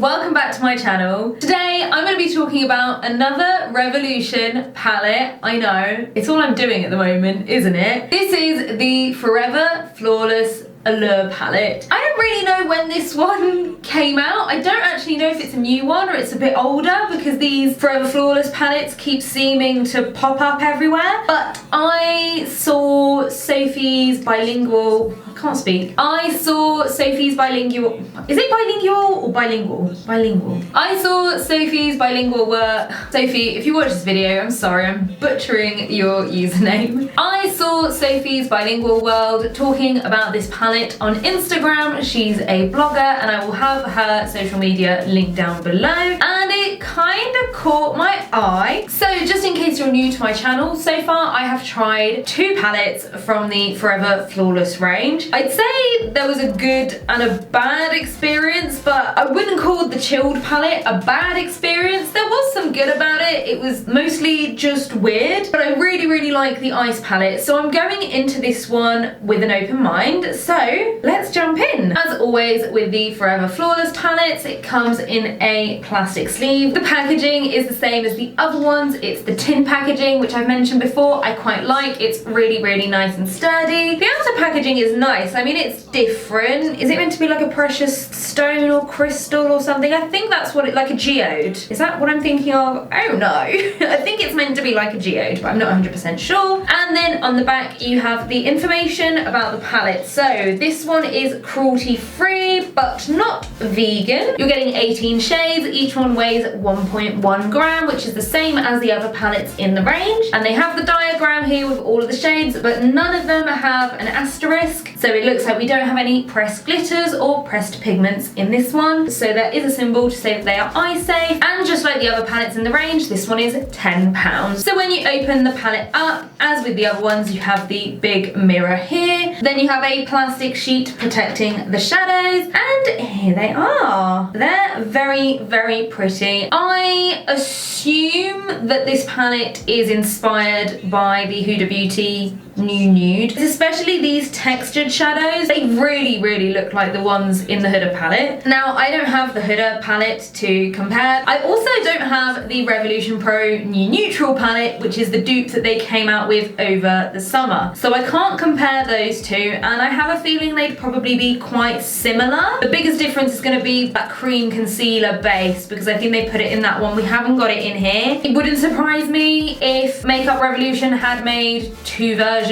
welcome back to my channel. Today I'm going to be talking about another Revolution palette. I know, it's all I'm doing at the moment, isn't it? This is the Forever Flawless Allure Palette. I don't really know when this one came out. I don't actually know if it's a new one or it's a bit older because these Forever Flawless palettes keep seeming to pop up everywhere. But I saw Sophie's bilingual, I can't speak. I saw Sophie's bilingual, is it bilingual or bilingual? Bilingual. I saw Sophie's bilingual work. Sophie, if you watch this video, I'm sorry, I'm butchering your username. I saw Sophie's Bilingual World talking about this palette on Instagram. She's a blogger and I will have her social media linked down below. And it kind of caught my eye. So just in case you're new to my channel, so far I have tried 2 palettes from the Forever Flawless range. I'd say there was a good and a bad experience, but I wouldn't call the chilled palette a bad experience. There was some good about it. It was mostly just weird, but I really like the ice palette. So I'm going into this one with an open mind. So let's jump in. As always with the Forever Flawless palettes, it comes in a plastic sleeve. The packaging is the same as the other ones. It's the tin packaging, which I've mentioned before. I quite like. It's really nice and sturdy. The outer packaging is nice. I mean, it's different. Is it meant to be like a precious stone or crystal or something? I think that's what it, like a geode. Is that what I'm thinking of? Oh no. I think it's meant to be like a geode, but I'm not 100% sure. And then on the back, you have the information about the palette. So this one is cruelty free, but not vegan. You're getting 18 shades. Each one weighs 1.1 gram, which is the same as the other palettes in the range. And they have the diagram here with all of the shades, but none of them have an asterisk. So it looks like we don't have any pressed glitters or pressed pigments in this one. So there is a symbol to say that they are eye safe. And just like the other palettes in the range, this one is £10. So when you open the palette up, as with the other ones, you have the big mirror here. Then you have a plastic sheet protecting the shadows. And here they are. They're very pretty. I assume that this palette is inspired by the Huda Beauty Nude. Especially these textured shadows. They really look like the ones in the Huda palette. Now, I don't have the Huda palette to compare. I also don't have the Revolution Pro New Neutral palette, which is the dupe that they came out with over the summer. So I can't compare those two, and I have a feeling they'd probably be quite similar. The biggest difference is going to be that cream concealer base, because I think they put it in that one. We haven't got it in here. It wouldn't surprise me if Makeup Revolution had made 2 versions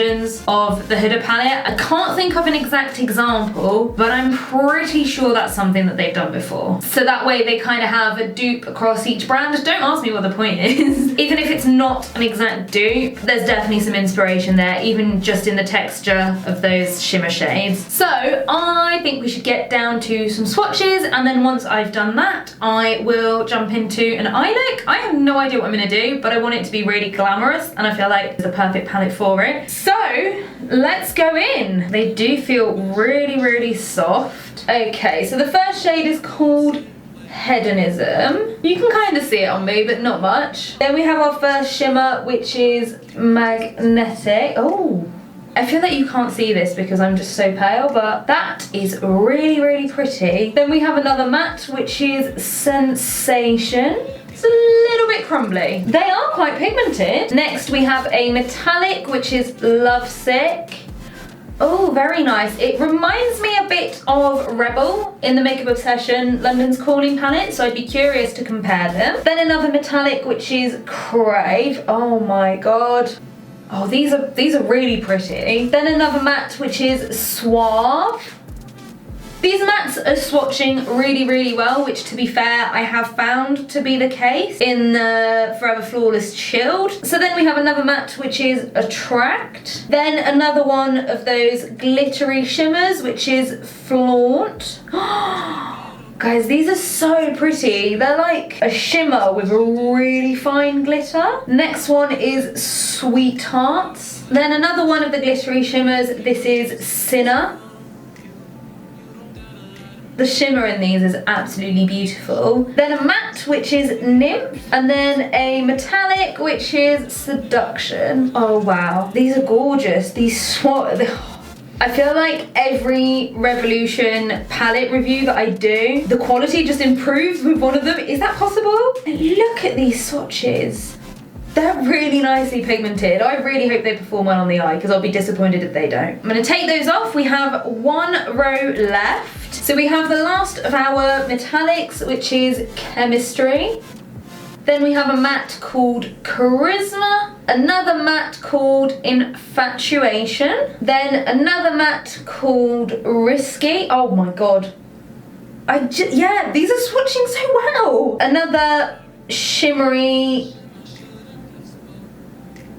of the Huda palette. I can't think of an exact example, but I'm pretty sure that's something that they've done before. So that way they kind of have a dupe across each brand. Don't ask me what the point is. Even if it's not an exact dupe, there's definitely some inspiration there, even just in the texture of those shimmer shades. So I think we should get down to some swatches, and then once I've done that, I will jump into an eye look. I have no idea what I'm gonna do, but I want it to be really glamorous, and I feel like it's the perfect palette for it. So let's go in. They do feel really soft. Okay, so the first shade is called Hedonism. You can kind of see it on me, but not much. Then we have our first shimmer, which is Magnetic. Oh, I feel that you can't see this because I'm just so pale, but that is really pretty. Then we have another matte, which is Sensation. It's a little bit crumbly. They are quite pigmented. Next we have a metallic, which is Lovesick. Oh, very nice. It reminds me a bit of Rebel in the Makeup Obsession London's Calling palette, so I'd be curious to compare them. Then another metallic, which is Crave. Oh my god. Oh, these are really pretty. Then another matte, which is Suave. These mattes are swatching really well, which to be fair, I have found to be the case in the Forever Flawless Chilled. So then we have another matte, which is Attract. Then another one of those glittery shimmers, which is Flaunt. Guys, these are so pretty. They're like a shimmer with a really fine glitter. Next one is Sweethearts. Then another one of the glittery shimmers. This is Sinner. The shimmer in these is absolutely beautiful. Then a matte, which is Nymph. And then a metallic, which is Seduction. Oh wow, these are gorgeous. These I feel like every Revolution palette review that I do, the quality just improves with one of them. Is that possible? And look at these swatches. They're really nicely pigmented. I really hope they perform well on the eye because I'll be disappointed if they don't. I'm gonna take those off. We have one row left. So we have the last of our metallics, which is Chemistry. Then we have a matte called Charisma, another matte called Infatuation, then another matte called Risky. Oh my god. Yeah, these are swatching so well. Another shimmery,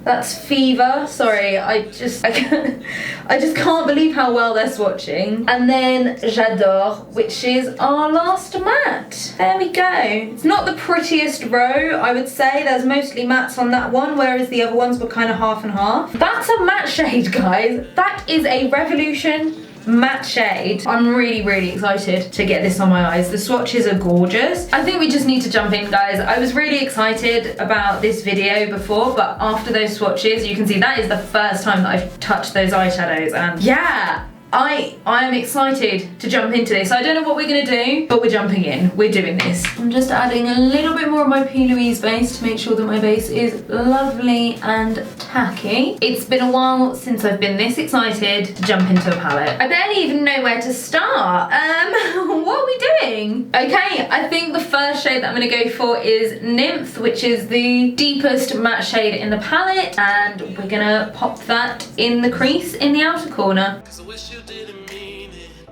that's Fever. Sorry, I just can't believe how well they're swatching. And then J'adore, which is our last matte. There we go. It's not the prettiest row, I would say. There's mostly mattes on that one, whereas the other ones were kind of half and half. That's a matte shade, guys. That is a Revolution matte shade. I'm really, really excited to get this on my eyes. The swatches are gorgeous. I think we just need to jump in, guys. I was really excited about this video before, but after those swatches, you can see that is the first time that I've touched those eyeshadows, and yeah, I am excited to jump into this. I don't know what we're gonna do, but we're jumping in. We're doing this. I'm just adding a little bit more of my PLouise base to make sure that my base is lovely and tacky. It's been a while since I've been this excited to jump into a palette. I barely even know where to start. What are we doing? Okay, I think the first shade that I'm gonna go for is Nymph, which is the deepest matte shade in the palette, and we're gonna pop that in the crease in the outer corner. You didn't mean it.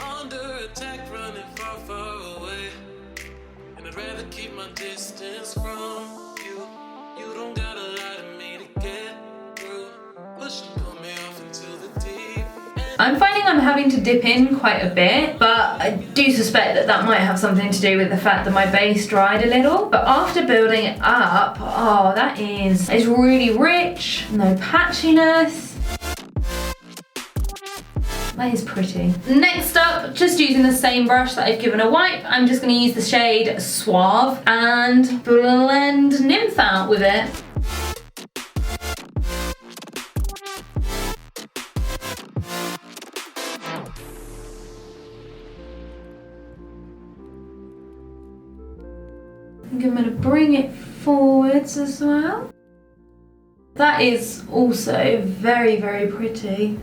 Under attack, running far, far away. And I'd rather keep my distance from you. You don't got a lot of me to get through. Push and pull me off into the deep end. I'm finding I'm having to dip in quite a bit, but I do suspect that that might have something to do with the fact that my base dried a little. But after building it up, oh, it's really rich, no patchiness. That is pretty. Next up, just using the same brush that I've given a wipe, I'm just gonna use the shade Suave and blend Nymph out with it. I think I'm gonna bring it forwards as well. That is also very, very pretty.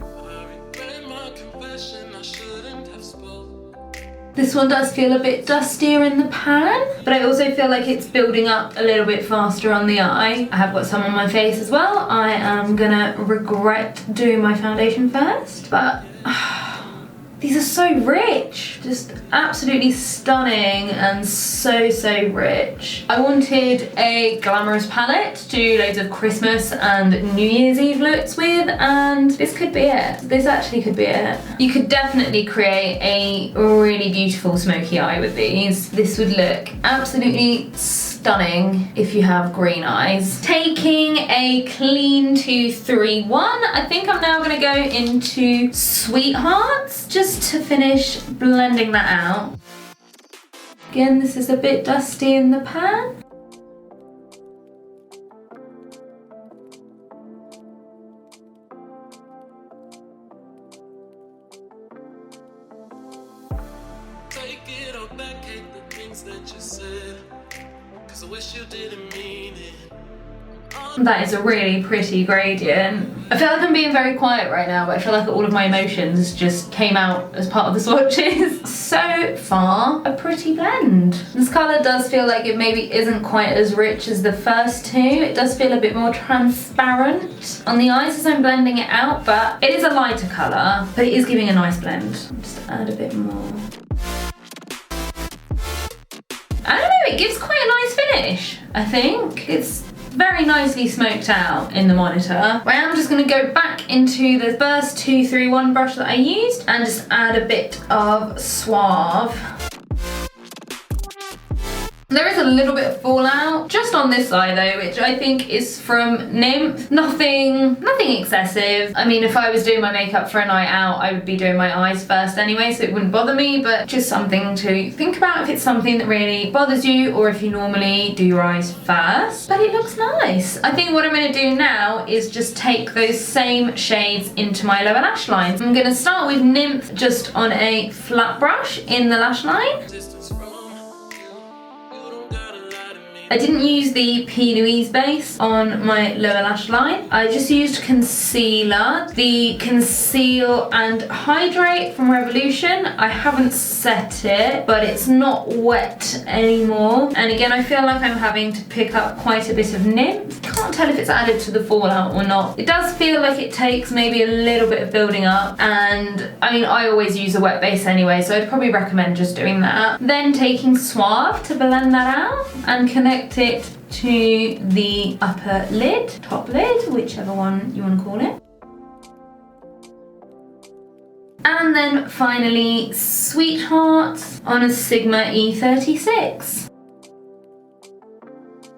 This one does feel a bit dustier in the pan, but I also feel like it's building up a little bit faster on the eye. I have got some on my face as well. I am gonna regret doing my foundation first, but these are so rich. Just absolutely stunning and so, so rich. I wanted a glamorous palette to do loads of Christmas and New Year's Eve looks with, and this could be it. This actually could be it. You could definitely create a really beautiful smoky eye with these. This would look absolutely stunning if you have green eyes. Taking a clean 231, I think I'm now gonna go into Sweethearts just to finish blending that out. Again, this is a bit dusty in the pan. Take it all back, hate the things that you said. 'Cause I wish you didn't mean it. That is a really pretty gradient. I feel like I'm being very quiet right now, but I feel like all of my emotions just came out as part of the swatches. So far, a pretty blend. This colour does feel like it maybe isn't quite as rich as the first two. It does feel a bit more transparent on the eyes as I'm blending it out, but it is a lighter colour, but it is giving a nice blend. Just add a bit more. I don't know, it gives quite a nice finish, I think. It's very nicely smoked out in the monitor. I am just gonna go back into the first 231 brush that I used and just add a bit of Suave. There is a little bit of fallout just on this eye though, which I think is from Nymph. Nothing excessive. I mean, if I was doing my makeup for a night out, I would be doing my eyes first anyway, so it wouldn't bother me, but just something to think about if it's something that really bothers you, or if you normally do your eyes first. But it looks nice. I think what I'm going to do now is just take those same shades into my lower lash line. I'm going to start with Nymph just on a flat brush in the lash line. I didn't use the PLouise Base on my lower lash line. I just used concealer, the Conceal and Hydrate from Revolution. I haven't set it, but it's not wet anymore. And again, I feel like I'm having to pick up quite a bit of Nymph. Can't tell if it's added to the fallout or not. It does feel like it takes maybe a little bit of building up. And I mean, I always use a wet base anyway, so I'd probably recommend just doing that. Then taking Suave to blend that out and connect it to the upper lid, top lid, whichever one you want to call it. And then finally, Sweetheart on a Sigma E36.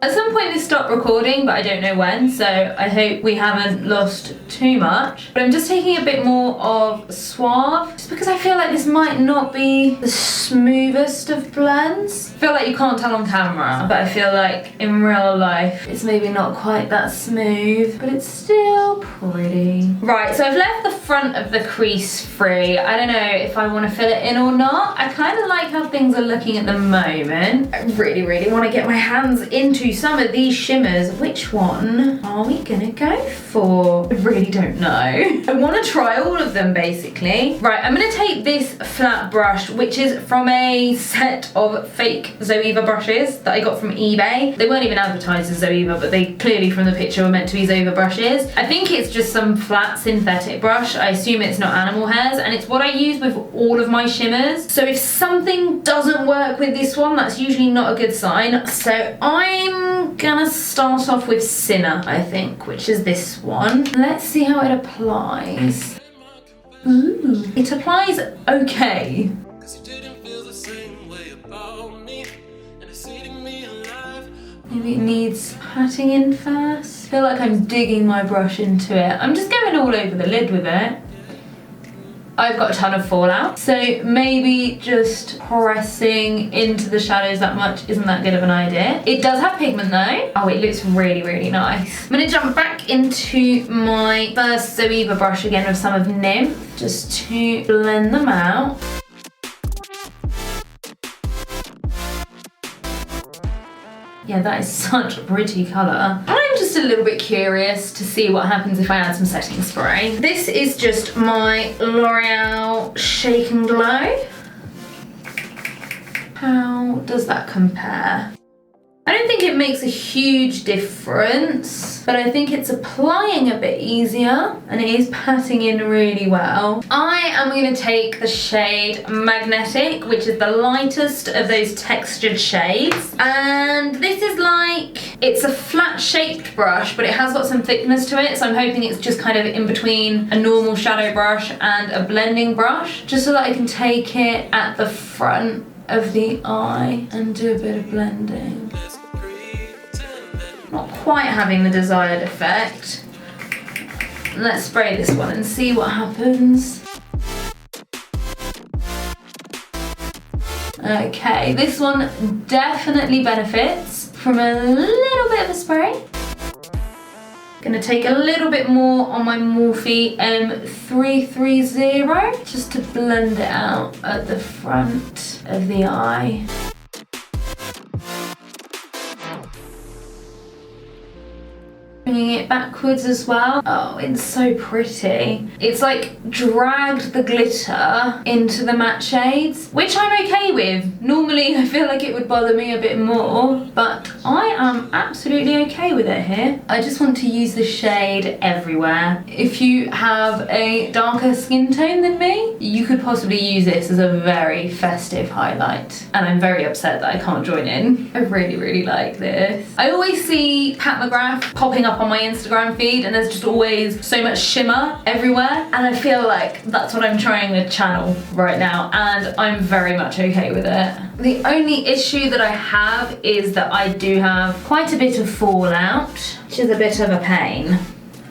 At some point this stopped recording, but I don't know when, so I hope we haven't lost too much. But I'm just taking a bit more of Suave, just because I feel like this might not be the smoothest of blends. I feel like you can't tell on camera, but I feel like in real life it's maybe not quite that smooth, but it's still pretty. Right, so I've left the front of the crease free. I don't know if I want to fill it in or not. I kind of like how things are looking at the moment. I really want to get my hands into some of these shimmers. Which one are we gonna go for? I really don't know. I want to try all of them basically. Right, I'm gonna take this flat brush, which is from a set of fake Zoeva brushes that I got from eBay. They weren't even advertised as Zoeva, but they clearly from the picture were meant to be Zoeva brushes. I think it's just some flat synthetic brush. I assume it's not animal hairs, and it's what I use with all of my shimmers. So if something doesn't work with this one, that's usually not a good sign. So I'm gonna start off with Sinner, I think, which is this one. Let's see how it applies. Ooh, it applies okay. Maybe it needs patting in first. I feel like I'm digging my brush into it. I'm just going all over the lid with it. I've got a ton of fallout, so maybe just pressing into the shadows that much isn't that good of an idea. It does have pigment though. Oh, it looks really nice. I'm gonna jump back into my first Zoeva brush again with some of Nymph, just to blend them out. Yeah, that is such a pretty colour. I'm just a little bit curious to see what happens if I add some setting spray. This is just my L'Oreal Shake and Glow. How does that compare? I don't think it makes a huge difference, but I think it's applying a bit easier and it is patting in really well. I am going to take the shade Magnetic, which is the lightest of those textured shades. And this is like, it's a flat shaped brush, but it has got some thickness to it. So I'm hoping it's just kind of in between a normal shadow brush and a blending brush, just so that I can take it at the front of the eye and do a bit of blending. Not quite having the desired effect. Let's spray this one and see what happens. Okay, this one definitely benefits from a little bit of a spray. Gonna take a little bit more on my Morphe M330 just to blend it out at the front of the eye. Bringing it backwards as well. Oh, it's so pretty. It's like dragged the glitter into the matte shades, which I'm okay with. Normally I feel like it would bother me a bit more, but I am absolutely okay with it here. I just want to use the shade everywhere. If you have a darker skin tone than me, you could possibly use this as a very festive highlight. And I'm very upset that I can't join in. I really like this. I always see Pat McGrath popping up on my Instagram feed and there's just always so much shimmer everywhere, and I feel like that's what I'm trying to channel right now, and I'm very much okay with it. The only issue that I have is that I do have quite a bit of fallout, which is a bit of a pain.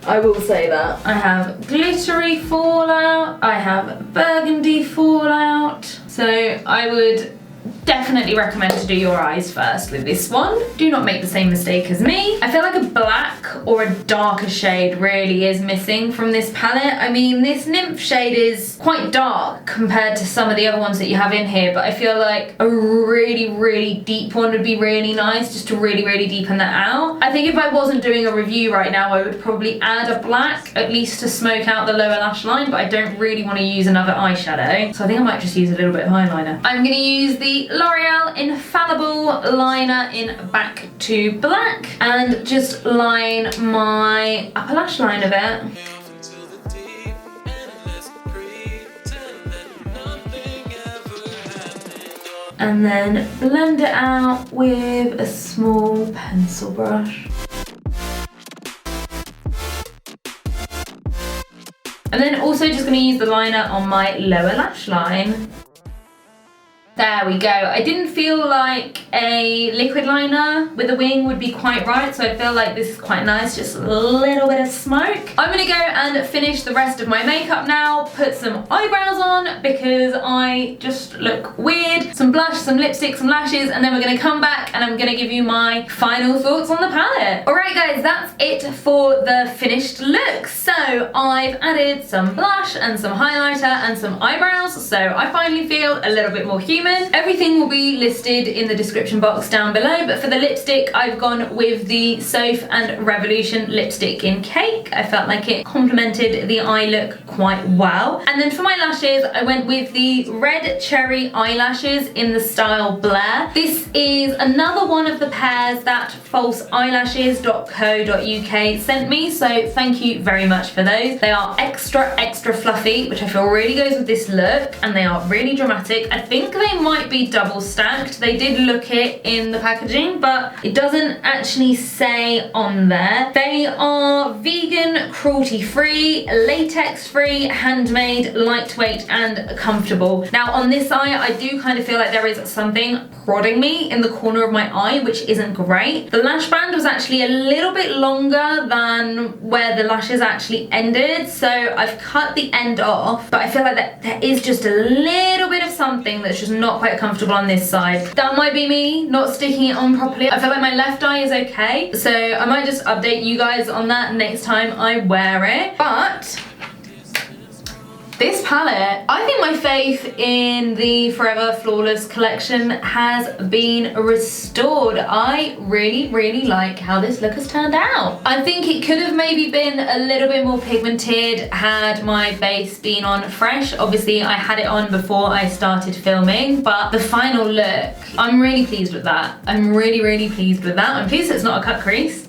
I will say that. I have glittery fallout, I have burgundy fallout, so I would definitely recommend to do your eyes first with this one. Do not make the same mistake as me. I feel like a black or a darker shade really is missing from this palette. I mean, this nymph shade is quite dark compared to some of the other ones that you have in here, but I feel like a really deep one would be really nice, just to really deepen that out. I think if I wasn't doing a review right now, I would probably add a black, at least to smoke out the lower lash line, but I don't really want to use another eyeshadow, so I think I might just use a little bit of eyeliner. I'm going to use the L'Oreal Infallible liner in Back to Black and just line my upper lash line a bit. And then blend it out with a small pencil brush. And then also just going to use the liner on my lower lash line. There we go. I didn't feel like a liquid liner with a wing would be quite right, so I feel like this is quite nice, just a little bit of smoke. I'm gonna go and finish the rest of my makeup now, put some eyebrows on because I just look weird, some blush, some lipstick, some lashes, and then we're gonna come back and I'm gonna give you my final thoughts on the palette. Alright guys, that's it for the finished look. So I've added some blush and some highlighter and some eyebrows, so I finally feel a little bit more human. Everything will be listed in the description box down below, but for the lipstick I've gone with the Sophie and Revolution lipstick in Cake. I felt like it complemented the eye look quite well. And then for my lashes I went with the Red Cherry eyelashes in the style Blair. This is another one of the pairs that falseeyelashes.co.uk sent me, so thank you very much for those. They are extra fluffy, which I feel really goes with this look, and they are really dramatic. I think they might be double stacked. They did look it in the packaging, but it doesn't actually say on there. They are vegan, cruelty free, latex free, handmade, lightweight and comfortable. Now on this eye I do kind of feel like there is something prodding me in the corner of my eye, which isn't great. The lash band was actually a little bit longer than where the lashes actually ended, so I've cut the end off, but I feel like that there is just a little bit of something that's just not quite comfortable on this side. That might be me not sticking it on properly. I feel like my left eye is okay, so I might just update you guys on that next time I wear it. But this palette, I think my faith in the Forever Flawless collection has been restored. I really like how this look has turned out. I think it could have maybe been a little bit more pigmented had my base been on fresh. Obviously I had it on before I started filming, but the final look, I'm really pleased with that. I'm really pleased with that. I'm pleased it's not a cut crease.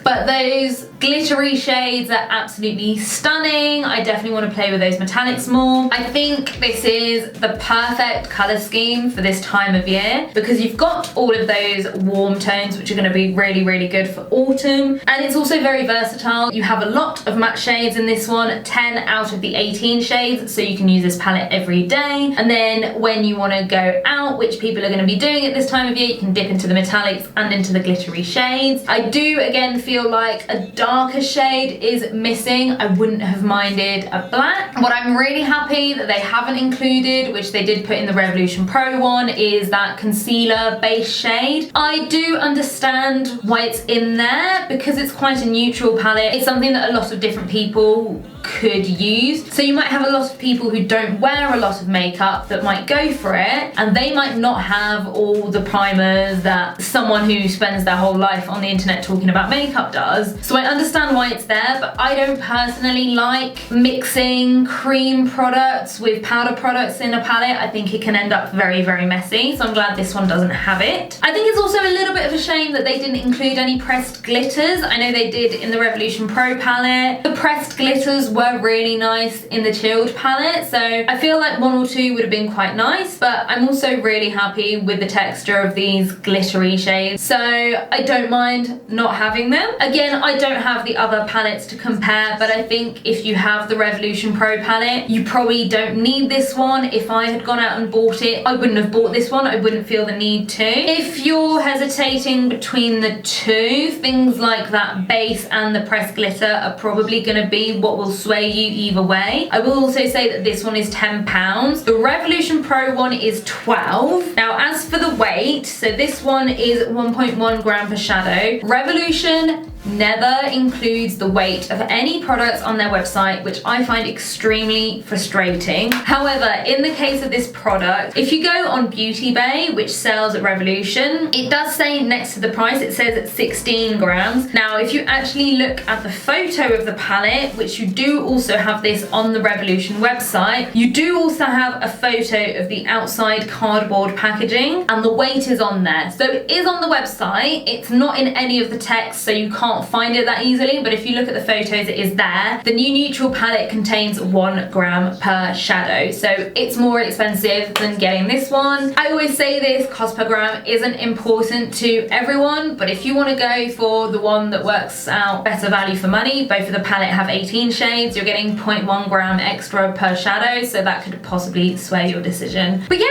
But those glittery shades are absolutely stunning. I definitely want to play with those metallics more. I think this is the perfect colour scheme for this time of year because you've got all of those warm tones which are going to be really good for autumn, and it's also very versatile. You have a lot of matte shades in this one, 10 out of the 18 shades, so you can use this palette every day. And then when you want to go out, which people are going to be doing at this time of year, you can dip into the metallics and into the glittery shades. I do again feel like a darker shade is missing. I wouldn't have minded a black. What I'm really happy that they haven't included, which they did put in the Revolution Pro one, is that concealer base shade. I do understand why it's in there because it's quite a neutral palette. It's something that a lot of different people could use. So you might have a lot of people who don't wear a lot of makeup that might go for it, and they might not have all the primers that someone who spends their whole life on the internet talking about makeup does. So I understand why it's there, but I don't personally like mixing cream products with powder products in a palette. I think it can end up very messy, so I'm glad this one doesn't have it. I think it's also a little bit of a shame that they didn't include any pressed glitters. I know they did in the Revolution Pro palette. The pressed glitters were really nice in the chilled palette, so I feel like one or two would have been quite nice, but I'm also really happy with the texture of these glittery shades, so I don't mind not having them. Again, I don't have the other palettes to compare, but I think if you have the Revolution Pro palette, you probably don't need this one. If I had gone out and bought it, I wouldn't have bought this one. I wouldn't feel the need to. If you're hesitating between the two, things like that base and the pressed glitter are probably going to be what will sway you either way. I will also say that this one is £10. The Revolution Pro one is 12. Now, as for the weight, so this one is 1.1 gram per shadow. Revolution never includes the weight of any products on their website, which I find extremely frustrating. However, in the case of this product, if you go on Beauty Bay, which sells at Revolution, it does say next to the price, it says it's 16 grams. Now, if you actually look at the photo of the palette, which you do also have this on the Revolution website, you do also have a photo of the outside cardboard packaging, and the weight is on there. So it is on the website, it's not in any of the text, so you can't find it that easily, but if you look at the photos, it is there. The new neutral palette contains 1 gram per shadow, so it's more expensive than getting this one. I always say this, cost per gram isn't important to everyone, but if you want to go for the one that works out better value for money, both of the palette have 18 shades, you're getting 0.1 gram extra per shadow, so that could possibly sway your decision. But yeah,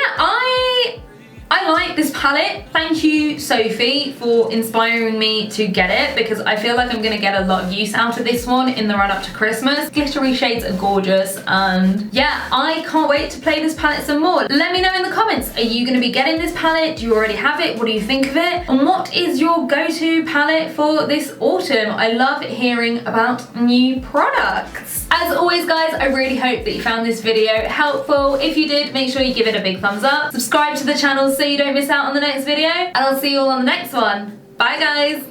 I like this palette. Thank you, Sophie, for inspiring me to get it, because I feel like I'm gonna get a lot of use out of this one in the run up to Christmas. Glittery shades are gorgeous, and yeah, I can't wait to play this palette some more. Let me know in the comments, are you gonna be getting this palette? Do you already have it? What do you think of it? And what is your go-to palette for this autumn? I love hearing about new products. As always, guys, I really hope that you found this video helpful. If you did, make sure you give it a big thumbs up. Subscribe to the channel so you don't miss out on the next video, and I'll see you all on the next one. Bye, guys.